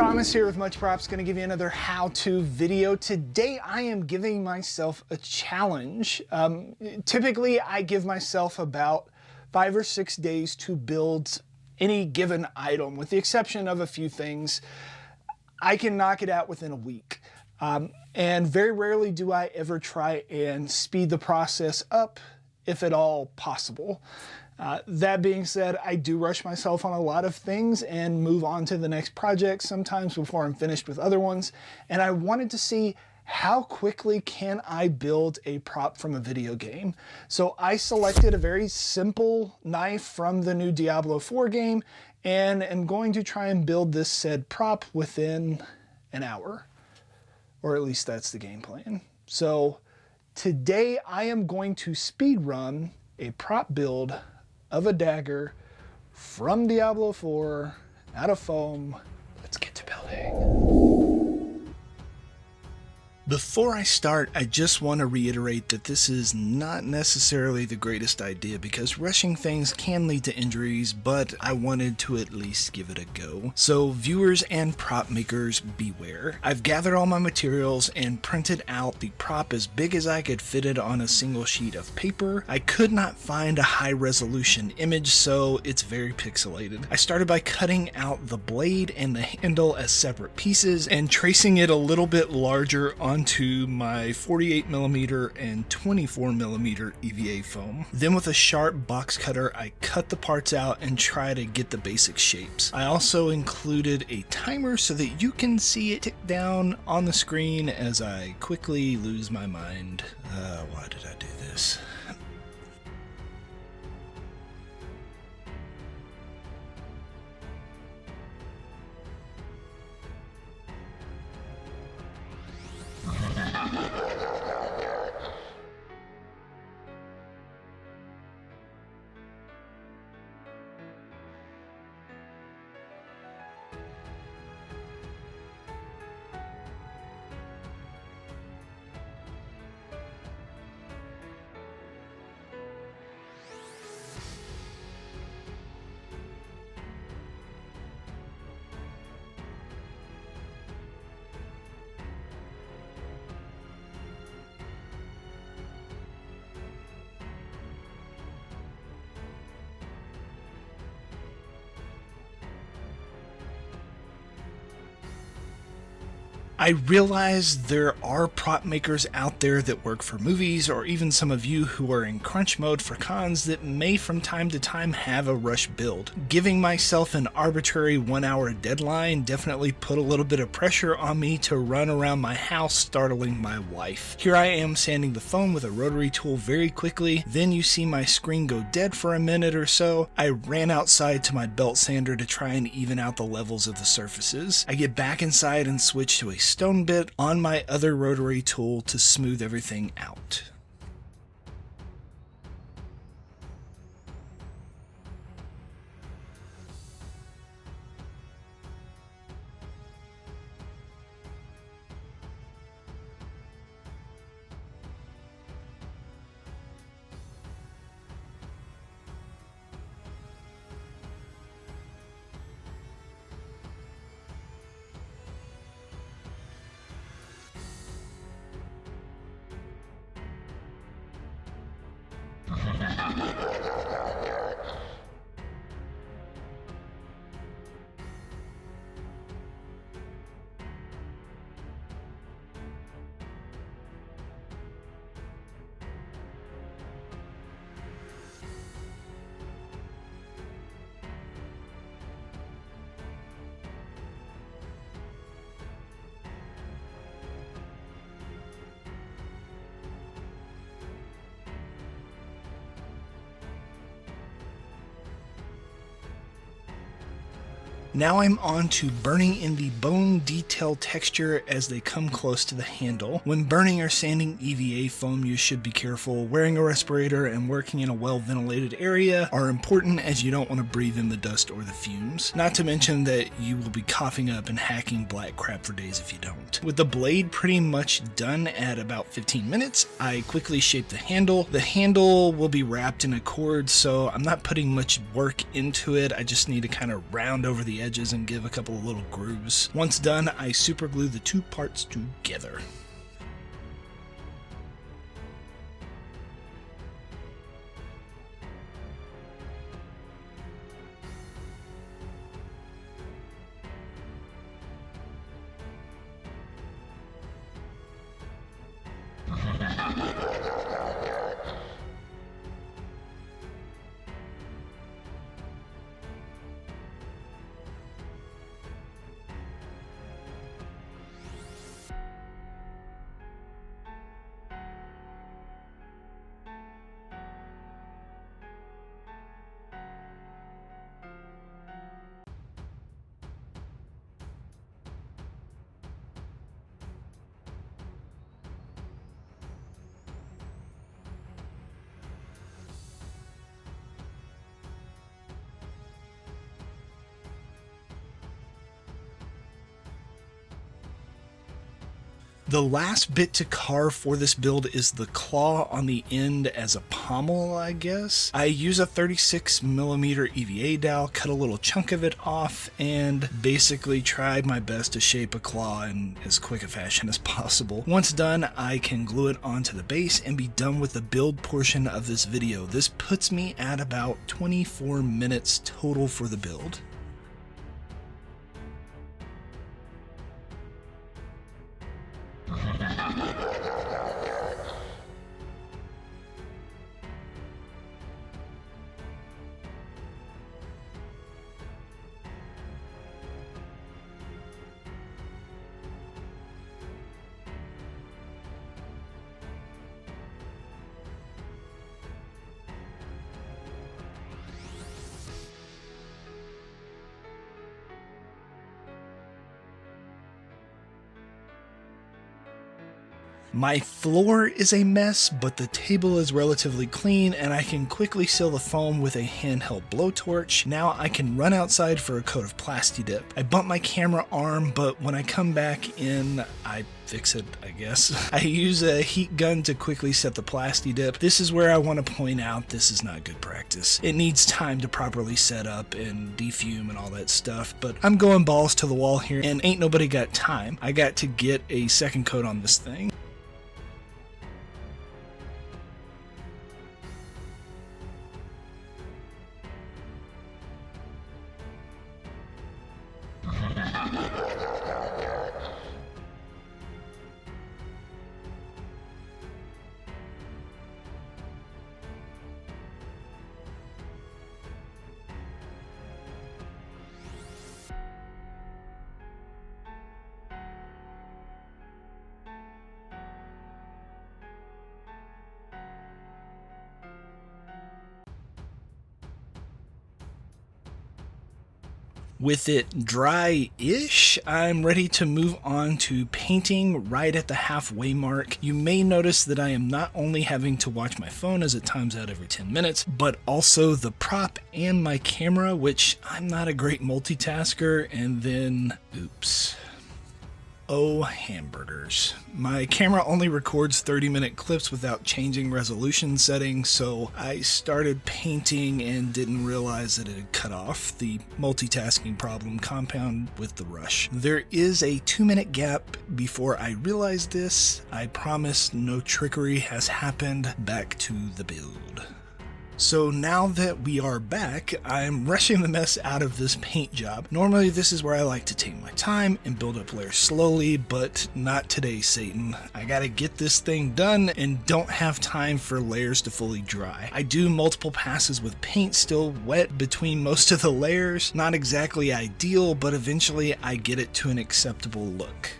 Thomas here with Much Props, going to give you another how-to video. Today I am giving myself a challenge. Typically I give myself about 5 or 6 days to build any given item, with the exception of a few things. I can knock it out within a week. And very rarely do I ever try and speed the process up, if at all possible. That being said, I do rush myself on a lot of things and move on to the next project sometimes before I'm finished with other ones. And I wanted to see how quickly can I build a prop from a video game. So I selected a very simple knife from the new Diablo 4 game and am going to try and build this said prop within an hour. Or at least that's the game plan. So today I am going to speed run a prop build of a dagger from Diablo 4 out of foam. Let's get to building. Before I start, I just want to reiterate that this is not necessarily the greatest idea because rushing things can lead to injuries, but I wanted to at least give it a go. So viewers and prop makers, beware. I've gathered all my materials and printed out the prop as big as I could fit it on a single sheet of paper. I could not find a high resolution image, so it's very pixelated. I started by cutting out the blade and the handle as separate pieces and tracing it a little bit larger onto my 48mm and 24mm EVA foam. Then with a sharp box cutter, I cut the parts out and try to get the basic shapes. I also included a timer so that you can see it tick down on the screen as I quickly lose my mind. Why did I do this? I realize there are prop makers out there that work for movies, or even some of you who are in crunch mode for cons that may from time to time have a rush build. Giving myself an arbitrary 1-hour deadline definitely put a little bit of pressure on me to run around my house startling my wife. Here I am sanding the foam with a rotary tool very quickly, then you see my screen go dead for a minute or so. I ran outside to my belt sander to try and even out the levels of the surfaces. I get back inside and switch to a stone bit on my other rotary tool to smooth everything out. Now I'm on to burning in the bone detail texture as they come close to the handle. When burning or sanding EVA foam, you should be careful. Wearing a respirator and working in a well-ventilated area are important, as you don't want to breathe in the dust or the fumes. Not to mention that you will be coughing up and hacking black crap for days if you don't. With the blade pretty much done at about 15 minutes, I quickly shaped the handle. The handle will be wrapped in a cord, so I'm not putting much work into it. I just need to kind of round over the edges and give a couple of little grooves. Once done, I super glue the two parts together. The last bit to carve for this build is the claw on the end as a pommel, I guess. I use a 36mm EVA dowel, cut a little chunk of it off, and basically tried my best to shape a claw in as quick a fashion as possible. Once done, I can glue it onto the base and be done with the build portion of this video. This puts me at about 24 minutes total for the build. My floor is a mess, but the table is relatively clean and I can quickly seal the foam with a handheld blowtorch. Now I can run outside for a coat of Plasti Dip. I bump my camera arm, but when I come back in, I fix it, I guess. I use a heat gun to quickly set the Plasti Dip. This is where I want to point out this is not good practice. It needs time to properly set up and defume and all that stuff, but I'm going balls to the wall here and ain't nobody got time. I got to get a second coat on this thing. With it dry-ish, I'm ready to move on to painting right at the halfway mark. You may notice that I am not only having to watch my phone as it times out every 10 minutes, but also the prop and my camera, which I'm not a great multitasker, and then, oops. Oh, hamburgers. My camera only records 30-minute clips without changing resolution settings, so I started painting and didn't realize that it had cut off. The multitasking problem compound with the rush. There is a 2-minute gap before I realized this. I promise no trickery has happened. Back to the build. So now that we are back, I'm rushing the mess out of this paint job. Normally this is where I like to take my time and build up layers slowly, but not today, Satan. I gotta get this thing done and don't have time for layers to fully dry. I do multiple passes with paint still wet between most of the layers. Not exactly ideal, but eventually I get it to an acceptable look.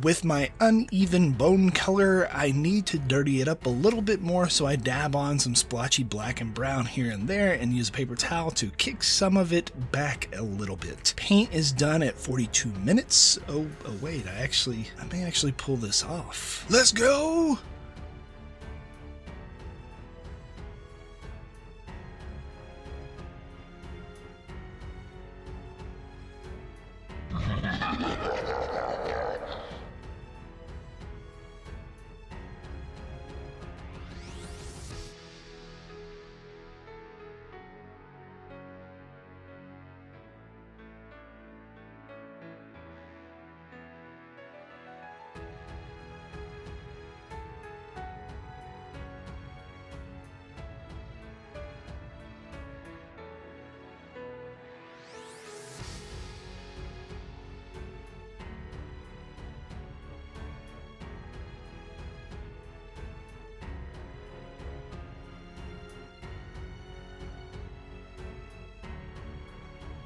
With my uneven bone color, I need to dirty it up a little bit more, so I dab on some splotchy black and brown here and there and use a paper towel to kick some of it back a little bit. Paint is done at 42 minutes. Oh wait, I may actually pull this off. Let's go!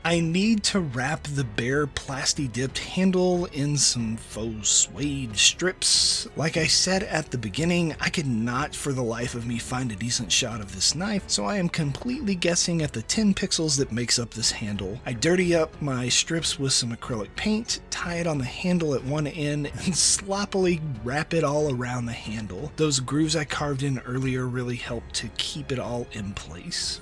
I need to wrap the bare plasti dipped handle in some faux suede strips. Like I said at the beginning, I could not for the life of me find a decent shot of this knife, so I am completely guessing at the 10 pixels that makes up this handle. I dirty up my strips with some acrylic paint, tie it on the handle at one end, and sloppily wrap it all around the handle. Those grooves I carved in earlier really help to keep it all in place.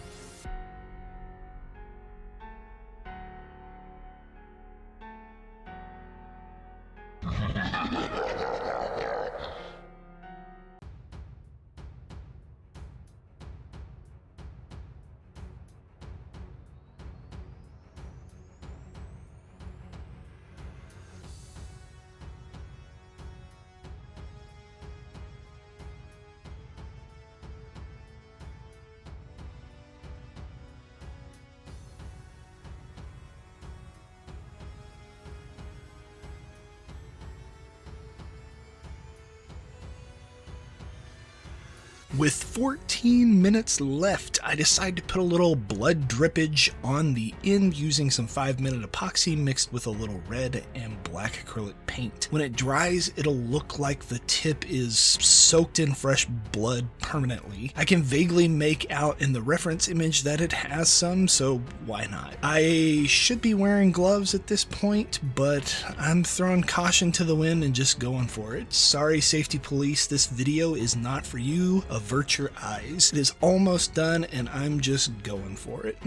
With 14 minutes left, I decide to put a little blood drippage on the end using some 5-minute epoxy mixed with a little red and black acrylic paint. When it dries, it'll look like the tip is soaked in fresh blood permanently. I can vaguely make out in the reference image that it has some, so why not? I should be wearing gloves at this point, but I'm throwing caution to the wind and just going for it. Sorry, safety police, this video is not for you. Avert your eyes. It is almost done and I'm just going for it.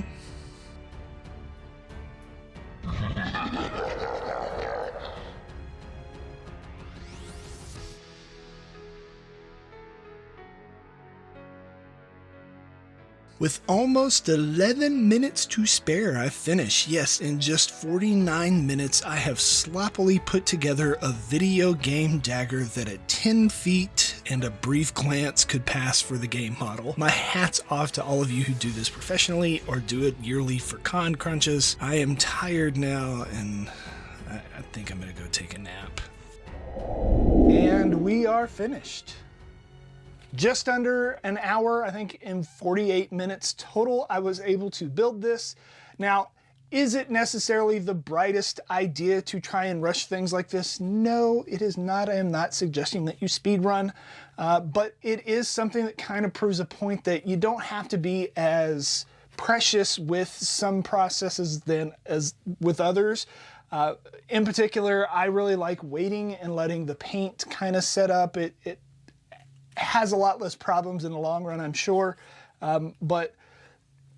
With almost 11 minutes to spare, I finish. Yes, in just 49 minutes, I have sloppily put together a video game dagger that at 10 feet and a brief glance could pass for the game model. My hat's off to all of you who do this professionally or do it yearly for con crunches. I am tired now and I think I'm gonna go take a nap. And we are finished. Just under an hour, I think in 48 minutes total, I was able to build this. Now, is it necessarily the brightest idea to try and rush things like this? No, it is not. I am not suggesting that you speed run, but it is something that kind of proves a point that you don't have to be as precious with some processes than as with others. In particular, I really like waiting and letting the paint kind of set up. It has a lot less problems in the long run, I'm sure, but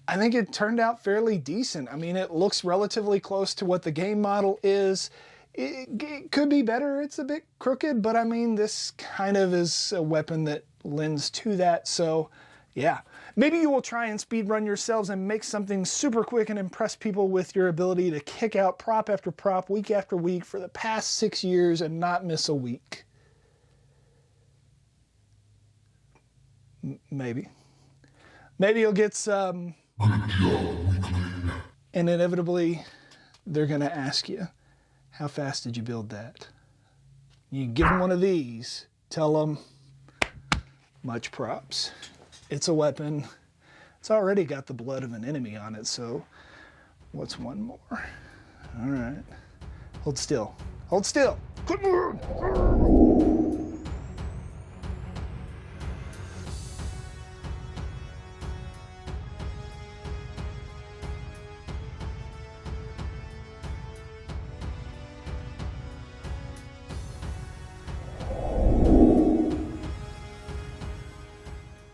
I think it turned out fairly decent. I mean, it looks relatively close to what the game model is. It could be better. It's a bit crooked, but I mean, this kind of is a weapon that lends to that. So yeah, maybe you will try and speed run yourselves and make something super quick and impress people with your ability to kick out prop after prop, week after week for the past 6 years and not miss a week. Maybe. Maybe you'll get some. And inevitably, they're going to ask you, how fast did you build that? You give them one of these, tell them, much props. It's a weapon. It's already got the blood of an enemy on it, so what's one more? All right. Hold still. Hold still. Quit moving.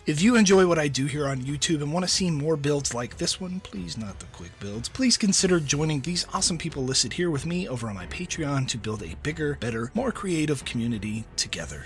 If you enjoy what I do here on YouTube and want to see more builds like this one, please not the quick builds, please consider joining these awesome people listed here with me over on my Patreon to build a bigger, better, more creative community together.